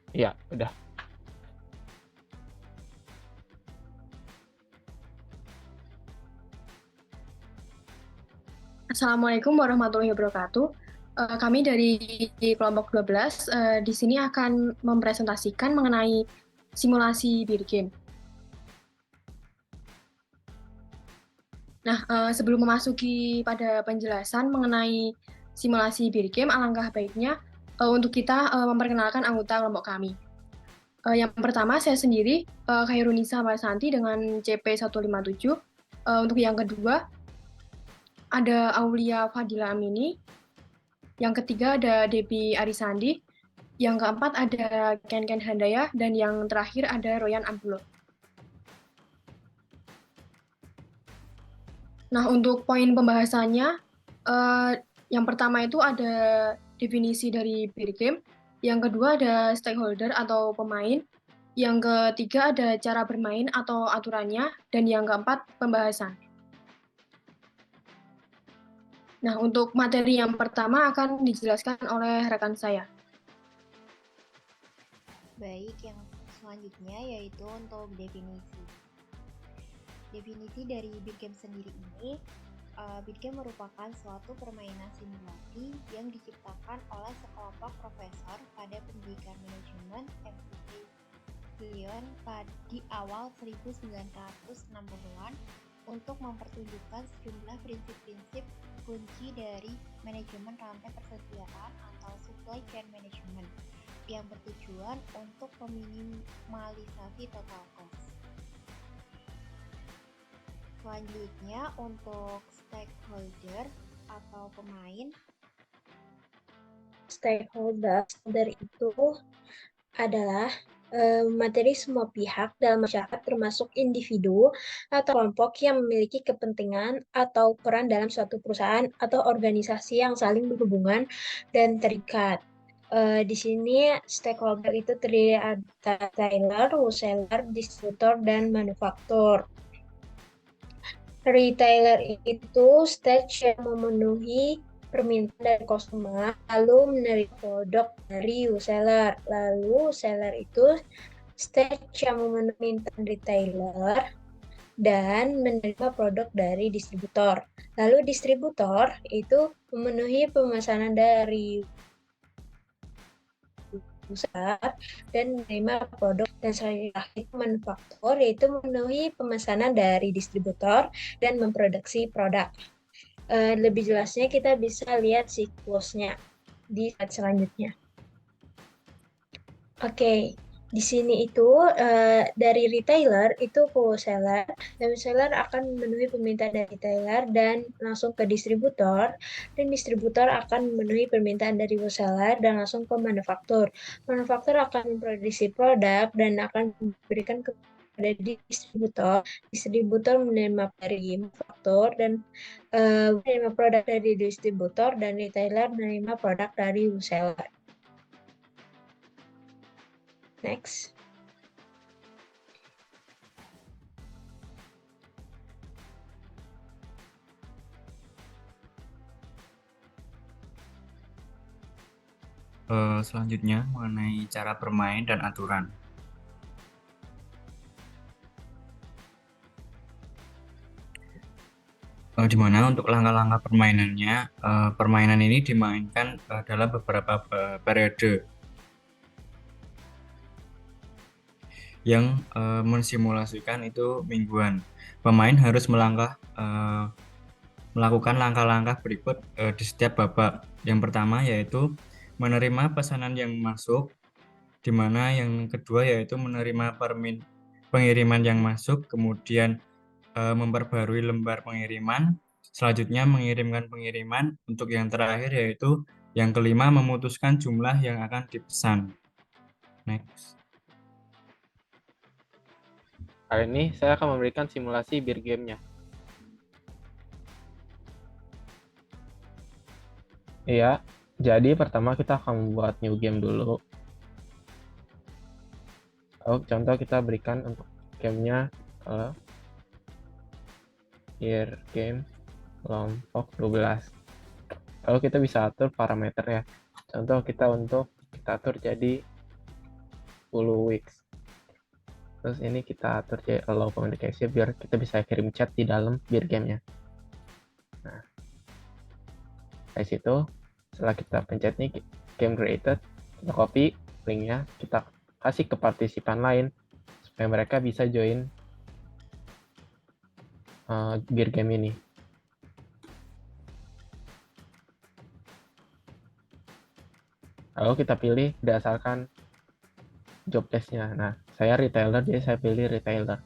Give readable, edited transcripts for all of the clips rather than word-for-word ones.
Iya, udah. Assalamualaikum warahmatullahi wabarakatuh. Kami dari kelompok 12 di sini akan mempresentasikan mengenai simulasi beer game. Nah, sebelum memasuki pada penjelasan mengenai simulasi beer game, alangkah baiknya untuk kita memperkenalkan anggota kelompok kami. Yang pertama, saya sendiri, Khairunisa Masanti dengan CP157. Untuk yang kedua, ada Aulia Fadila Amini. Yang ketiga ada Debbie Arisandi. Yang keempat ada Ken Ken Handaya, dan yang terakhir ada Royan Ampulo. Nah, untuk poin pembahasannya, eh, yang pertama itu ada definisi dari beer game, yang kedua ada stakeholder atau pemain, yang ketiga ada cara bermain atau aturannya, dan yang keempat pembahasan. Nah, untuk materi yang pertama akan dijelaskan oleh rekan saya. Baik, yang selanjutnya yaitu untuk definisi. Definisi dari beer game sendiri ini, beer game merupakan suatu permainan simulasi yang diciptakan oleh sekelompok profesor pada pendidikan manajemen MIT Lyon di awal 1960-an untuk mempertunjukkan sejumlah prinsip-prinsip kunci dari manajemen rantai persediaan atau supply chain management yang bertujuan untuk meminimalisasi total cost. Selanjutnya untuk stakeholder atau pemain. Stakeholder itu adalah materi semua pihak dalam masyarakat termasuk individu atau kelompok yang memiliki kepentingan atau peran dalam suatu perusahaan atau organisasi yang saling berhubungan dan terikat. Di sini stakeholder itu terdiri atas retailer, wholesaler, distributor, dan manufaktur. Retailer itu stage yang memenuhi permintaan dari konsumen, lalu menerima produk dari wholesaler. Lalu seller itu stage yang memenuhi permintaan retailer dan menerima produk dari distributor. Lalu distributor itu memenuhi pemesanan dari usaha dan menerima produk, dan selanjutnya itu manufaktur, yaitu memenuhi pemesanan dari distributor dan memproduksi produk. Lebih jelasnya kita bisa lihat siklusnya di slide selanjutnya. Oke, di sini itu dari retailer itu ke wholesaler, dan wholesaler akan memenuhi permintaan dari retailer dan langsung ke distributor, dan distributor akan memenuhi permintaan dari wholesaler dan langsung ke manufaktur. Manufaktur akan memproduksi produk dan akan memberikan kepada distributor. Distributor menerima dari manufaktur dan menerima produk dari distributor, dan retailer menerima produk dari wholesaler. Next. Selanjutnya mengenai cara bermain dan aturan. Di mana untuk langkah-langkah permainannya, permainan ini dimainkan dalam beberapa periode yang mensimulasikan itu mingguan. Pemain harus melakukan langkah-langkah berikut di setiap babak. Yang pertama yaitu menerima pesanan yang masuk, di mana yang kedua yaitu menerima pengiriman yang masuk, kemudian memperbarui lembar pengiriman, selanjutnya mengirimkan pengiriman, untuk yang terakhir yaitu yang kelima memutuskan jumlah yang akan dipesan. Next. Kali ini saya akan memberikan simulasi beer game-nya. Iya, jadi pertama kita akan membuat new game dulu. Contoh kita berikan untuk gamenya beer game kelompok 12. Lalu kita bisa atur parameter ya. Contoh kita atur jadi 10 weeks. Terus ini kita atur jadi allow communication biar kita bisa kirim chat di dalam Beer Game-nya. Nah, dari situ setelah kita pencet nih game created, kita copy linknya, kita kasih ke partisipan lain supaya mereka bisa join Beer Game ini. Lalu kita pilih berdasarkan job desk-nya. Nah, saya retailer, jadi saya pilih retailer.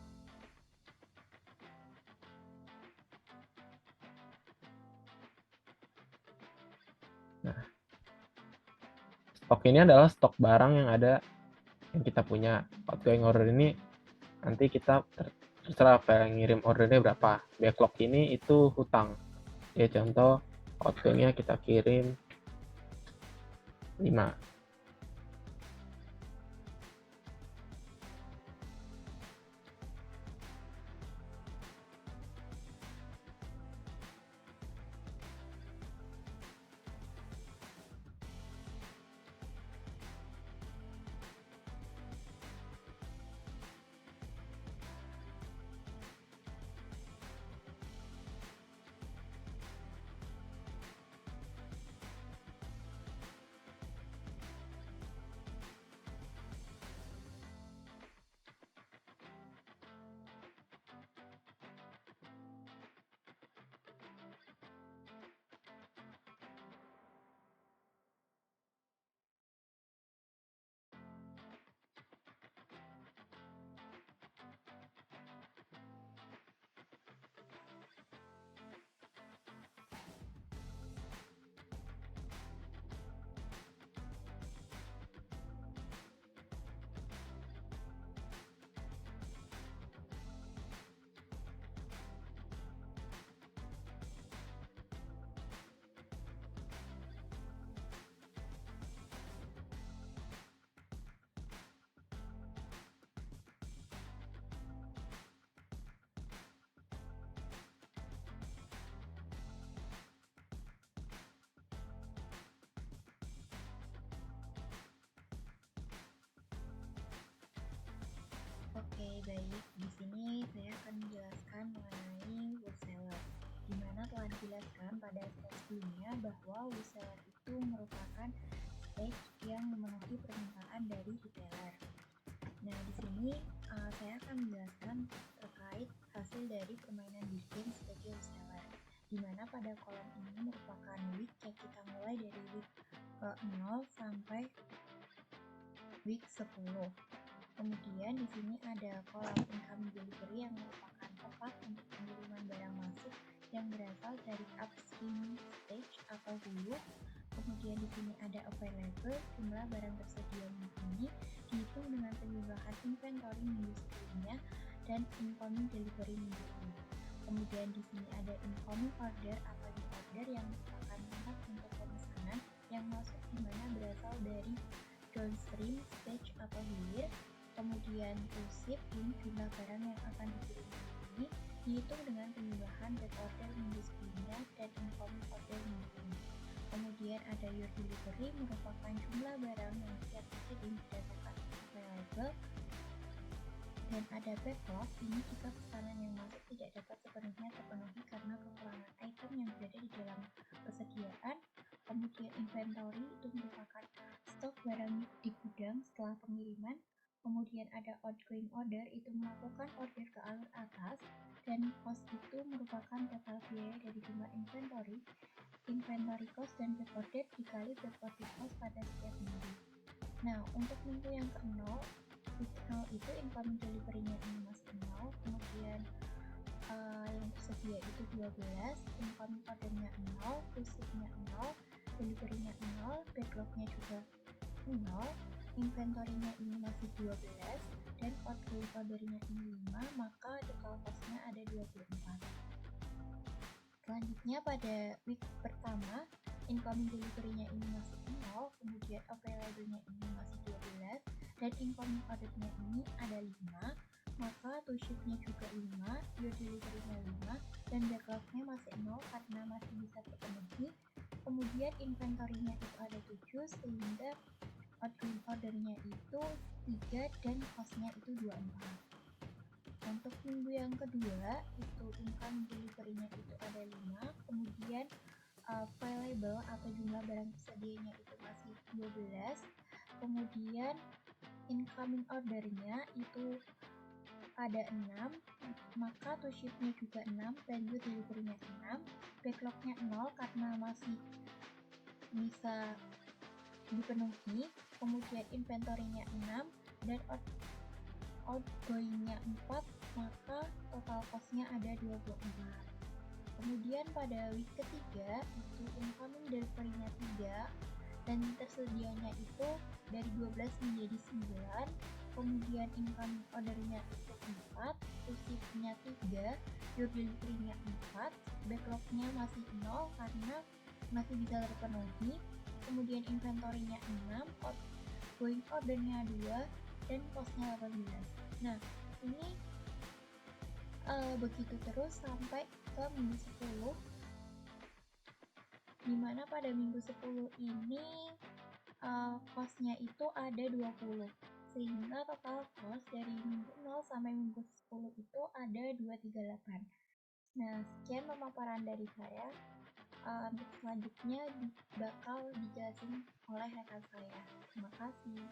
Nah, stok ini adalah stok barang yang ada yang kita punya. Outgoing order ini nanti kita terserah apa yang ngirim ordernya berapa. Backlog ini itu hutang. Ya contoh outgoingnya kita kirim 5. Oke, baik. Di sini saya akan menjelaskan mengenai wholesaler. Di mana telah dijelaskan pada slide sebelumnya bahwa wholesaler itu merupakan stage yang memenuhi permintaan dari retailer. Nah, di sini saya akan menjelaskan terkait hasil dari permainan Beer Game sebagai wholesaler. Di mana pada kolom ini merupakan week yang kita mulai dari week 0 sampai week 10. Kemudian di sini ada kolom income delivery yang merupakan tempat untuk pengiriman barang masuk yang berasal dari upstream stage atau hulu. Kemudian di sini ada available, jumlah barang tersedia minggu ini dihitung dengan penjumlahan inventory minggu sebelumnya dan incoming delivery minggu ini. Kemudian di sini ada incoming order atau di order yang merupakan tempat untuk pemesanan yang masuk di mana berasal dari downstream stage atau hilir. Kemudian to ship in jumlah barang yang akan dikirim ini dihitung dengan penjumlahan back order minggu sebelumnya dan incoming order minggu ini. Kemudian ada your delivery merupakan jumlah barang yang siap dikirim berdasarkan available. Dan ada backlog, ini jika pesanan yang masuk tidak dapat sepenuhnya terpenuhi karena kekurangan item yang berada di dalam persediaan. Kemudian inventory itu merupakan stok barang di gudang setelah pengiriman. Kemudian ada outgoing order, itu melakukan order ke alur atas, dan cost itu merupakan total biaya dari jumlah inventory cost dan back order dikali back order cost pada setiap minggu. Nah, untuk minggu yang ke-0, week 0 itu incoming delivery-nya ini masih 0, kemudian yang tersedia itu 12, incoming order-nya 0, receipt-nya 0, delivery-nya 0, backlog-nya juga 0, inventory-nya ini masih 12, dan outgoing order-nya ini 5, maka total cost-nya ada 24. Selanjutnya pada week pertama, incoming delivery-nya ini masih 0, kemudian available-nya ini masih 12, dan incoming order-nya ini ada 5, maka to ship-nya juga 5, your delivery-nya 5, dan backlog-nya masih 0 karena masih bisa terpenuhi. Kemudian inventory-nya itu ada 7, sehingga outgoing ordernya itu 3 dan cost-nya itu 24. Untuk minggu yang kedua itu income delivery-nya itu ada 5, kemudian available atau jumlah barang tersedianya itu masih 12, kemudian incoming ordernya itu ada 6, maka to ship-nya juga 6, dan delivery-nya 6, backlog-nya 0 karena masih bisa dipenuhi, kemudian inventory-nya 6, dan outgoing-nya 4, maka total cost-nya ada 24. Kemudian pada week ketiga itu incoming delivery-nya 3 dan tersedianya itu dari 12 menjadi 9, kemudian incoming order-nya itu 4, receipt-nya 3, your delivery-nya 4, backlog-nya masih 0 karena masih bisa terpenuhi, kemudian inventory-nya 6, outgoing order-nya 2, dan cost-nya 18. Nah, ini begitu terus sampai ke minggu 10, dimana pada minggu 10 ini cost-nya itu ada 20, sehingga total cost dari minggu 0 sampai minggu 10 itu ada 238. Nah, sekian pemaparan dari saya. Untuk selanjutnya bakal dijelasin oleh rekan saya. Terima kasih.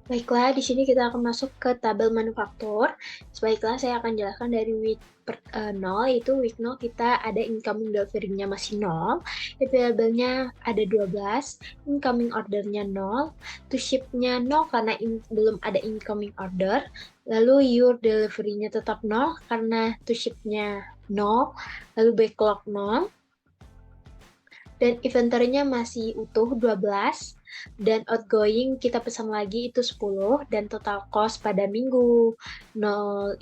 Baiklah, di sini kita akan masuk ke tabel manufaktur. Baiklah, saya akan jelaskan dari week 0, yaitu week 0 kita ada incoming delivery-nya masih 0, available-nya ada 12, incoming order-nya 0, to ship-nya 0 karena belum ada incoming order, lalu your delivery-nya tetap 0 karena to ship-nya 0, lalu backlog 0, dan inventory-nya masih utuh 12, dan outgoing kita pesan lagi itu 10, dan total cost pada minggu 0,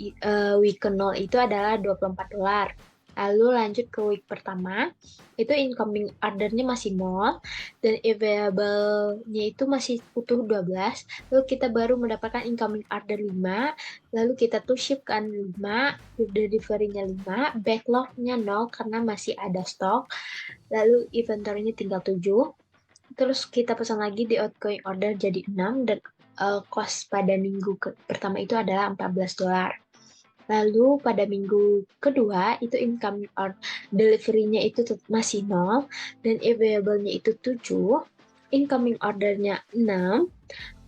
week ke 0 itu adalah $24. Lalu lanjut ke week pertama, itu incoming ordernya masih 0, dan available-nya itu masih utuh 12, lalu kita baru mendapatkan incoming order 5, lalu kita to ship kan 5, delivery-nya 5, backlog-nya 0 karena masih ada stok, lalu inventory-nya tinggal 7, terus kita pesan lagi di outgoing order jadi 6, dan cost pada minggu pertama itu adalah $14. Lalu pada minggu kedua itu incoming order delivery-nya itu masih 0, dan available-nya itu 7, incoming order-nya 6,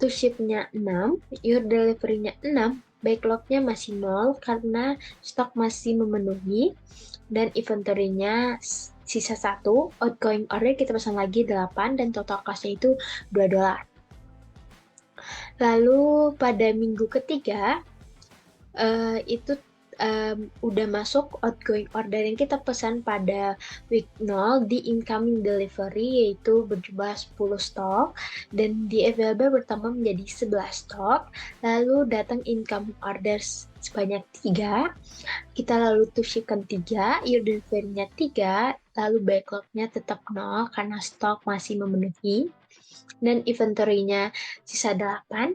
to ship-nya 6, your delivery-nya 6, backlog-nya masih 0 karena stok masih memenuhi, dan inventory-nya sisa 1, outgoing order kita pesan lagi 8, dan total cost-nya itu $2. Lalu pada minggu ketiga, itu udah masuk outgoing order yang kita pesan pada week 0 di incoming delivery, yaitu berjumlah 10 stok, dan di available bertambah menjadi 11 stok, lalu datang incoming orders sebanyak 3, kita lalu to shipkan 3, your delivery-nya 3, lalu backlog-nya tetap 0 karena stok masih memenuhi, dan inventory-nya sisa 8,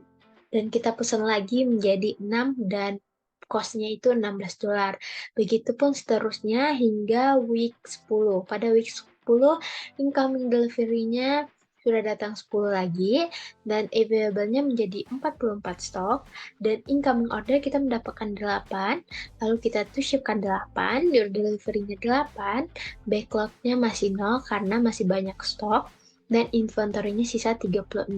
dan kita pesan lagi menjadi 6, dan cost-nya itu $16. Begitupun seterusnya hingga week 10. Pada week 10, incoming delivery-nya sudah datang 10 lagi, dan available-nya menjadi 44 stok, dan incoming order kita mendapatkan 8, lalu kita to shipkan 8, your delivery-nya 8, backlog-nya masih 0 karena masih banyak stok, dan inventory-nya sisa 36,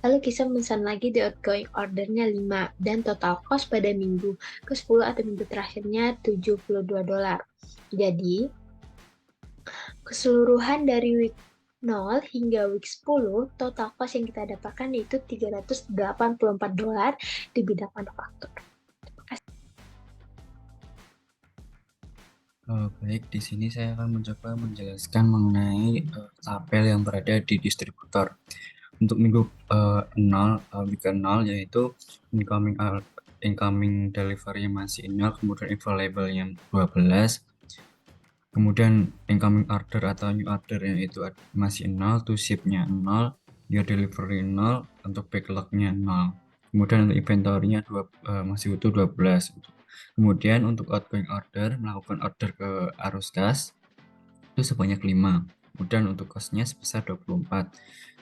lalu kita pesan lagi di outgoing order-nya 5, dan total cost pada minggu ke-10 atau minggu terakhirnya $72. Jadi, keseluruhan dari week 0 hingga week 10, total cost yang kita dapatkan yaitu $384 di bidang manufaktur. Baik, di sini saya akan mencoba menjelaskan mengenai tabel yang berada di distributor. Untuk minggu 0, week 0 yaitu incoming delivery masih 0, kemudian available-nya 12, kemudian incoming order atau new order yang itu masih 0, to ship-nya 0, your delivery 0, untuk backlog-nya 0. Kemudian untuk inventory-nya masih utuh 12. Kemudian untuk outgoing order, melakukan order ke arus kas itu sebanyak 5. Kemudian untuk cost-nya sebesar 24.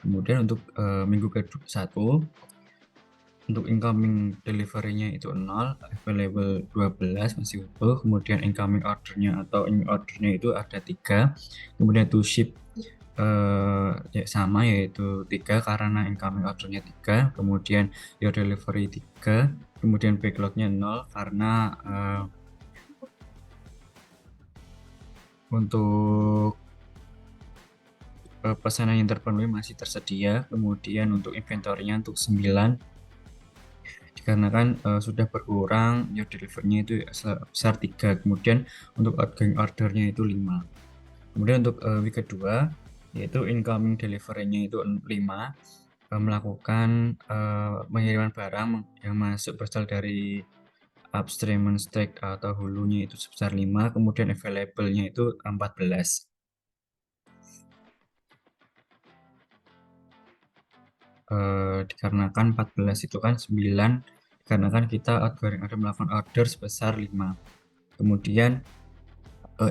Kemudian untuk minggu ke-1 untuk incoming delivery-nya itu 0, available 12 masih utuh, kemudian incoming order-nya atau in order-nya itu ada 3, kemudian to ship ya sama yaitu 3 karena incoming order-nya 3, kemudian your delivery 3, kemudian backlog-nya 0 karena untuk pesanan yang terpenuhi masih tersedia, kemudian untuk inventory-nya untuk 9 dikarenakan sudah berkurang, your delivery-nya itu sebesar 3, kemudian untuk outgoing order-nya itu 5. Kemudian untuk week kedua yaitu incoming delivery-nya itu 5, melakukan pengiriman barang yang masuk berasal dari upstream stack atau hulunya itu sebesar 5, kemudian available-nya itu 14. Dikarenakan 14 itu kan 9, dikarenakan kita outgoing order melakukan order sebesar 5. Kemudian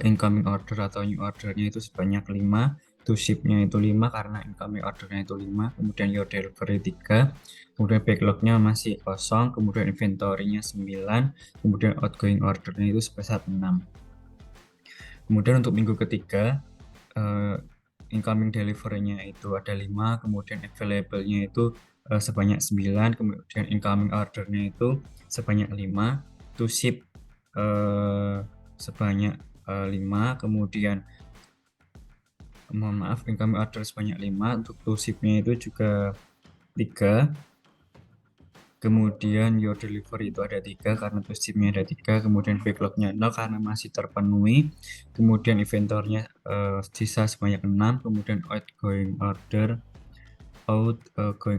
incoming order atau new order-nya itu sebanyak 5, to ship-nya itu 5 karena incoming order-nya itu 5, kemudian your delivery 3, kemudian backlog-nya masih kosong, kemudian inventory-nya 9, kemudian outgoing order-nya itu sebesar 6. Kemudian untuk minggu ketiga incoming delivery-nya itu ada 5, kemudian available-nya itu sebanyak 9, kemudian incoming order-nya itu sebanyak 5, to ship sebanyak 5, kemudian mohon maaf incoming order sebanyak 5, untuk to ship-nya itu juga 3, kemudian your delivery itu ada 3 karena to ship-nya ada 3, kemudian backlog-nya 0 karena masih terpenuhi, kemudian inventornya sisa sebanyak 6, kemudian outgoing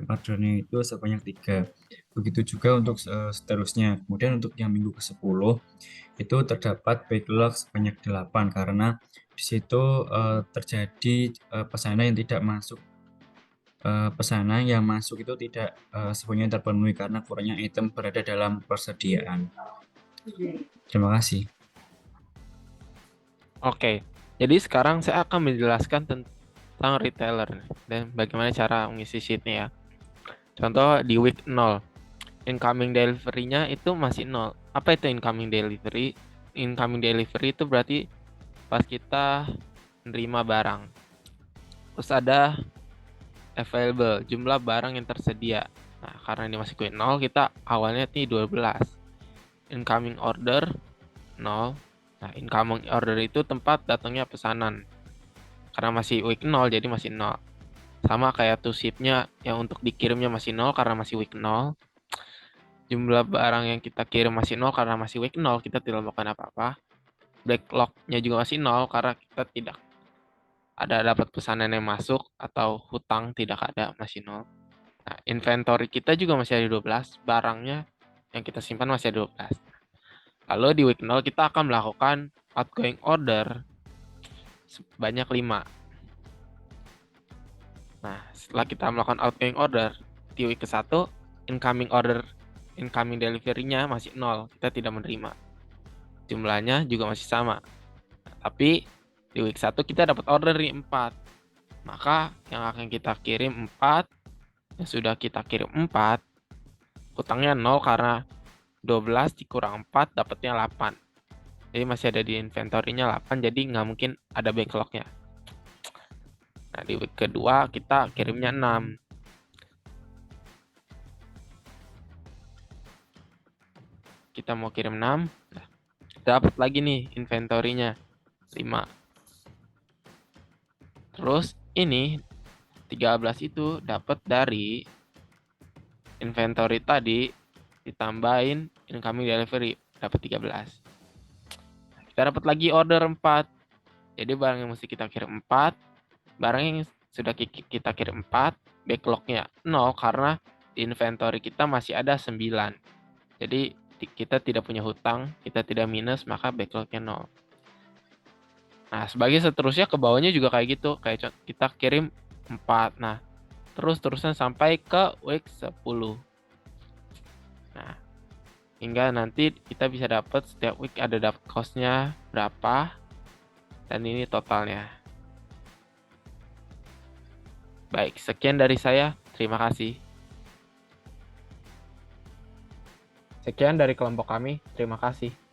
order-nya itu sebanyak 3. Begitu juga untuk seterusnya. Kemudian untuk yang minggu ke-10 itu terdapat backlog sebanyak 8 karena di situ terjadi pesanan yang tidak masuk. Pesanan yang masuk itu tidak sepenuhnya terpenuhi karena kurangnya item berada dalam persediaan. Terima kasih. Oke, jadi sekarang saya akan menjelaskan tentang retailer dan bagaimana cara mengisi sheet-nya ya. Contoh di week 0, incoming delivery-nya itu masih 0. Apa itu incoming delivery? Incoming delivery itu berarti pas kita menerima barang. Terus ada available, jumlah barang yang tersedia. Nah, karena ini masih week 0, kita awalnya nih 12. Incoming order 0. Nah, incoming order itu tempat datangnya pesanan. Karena masih week 0, jadi masih 0. Sama kayak to ship-nya yang untuk dikirimnya masih 0 karena masih week 0. Jumlah barang yang kita kirim masih 0 karena masih week 0, kita tidak melakukan apa-apa. Backlog-nya juga masih 0 karena kita tidak ada dapat pesanan yang masuk atau hutang tidak ada, masih 0. Nah, inventory kita juga masih ada 12, barangnya yang kita simpan masih ada 12. Lalu di week 0 kita akan melakukan outgoing order sebanyak 5. Nah, setelah kita melakukan outgoing order, di week ke-1 incoming delivery-nya masih 0, kita tidak menerima. Jumlahnya juga masih sama. Nah, tapi di week 1 kita dapat order di 4. Maka yang akan kita kirim 4, yang sudah kita kirim 4, hutangnya 0 karena 12 dikurang 4 dapatnya 8. Jadi masih ada di inventory-nya 8, jadi nggak mungkin ada backlog-nya. Nah, di week kedua kita kirimnya 6. Kita mau kirim 6, nah, dapat lagi nih inventory-nya 5. Terus ini 13 itu dapat dari inventory tadi ditambahin incoming delivery, dapat 13. Kita dapat lagi order 4. Jadi barang yang mesti kita kirim 4, barang yang sudah kita kirim 4, backlog-nya 0 karena di inventory kita masih ada 9. Jadi kita tidak punya hutang, kita tidak minus, maka backlog-nya 0. Nah, sebagai seterusnya ke bawahnya juga kayak gitu. Kayak kita kirim 4. Nah, terus-terusan sampai ke week 10. Nah, hingga nanti kita bisa dapat setiap week ada dapat cost-nya berapa, dan ini totalnya. Baik, sekian dari saya. Terima kasih. Sekian dari kelompok kami. Terima kasih.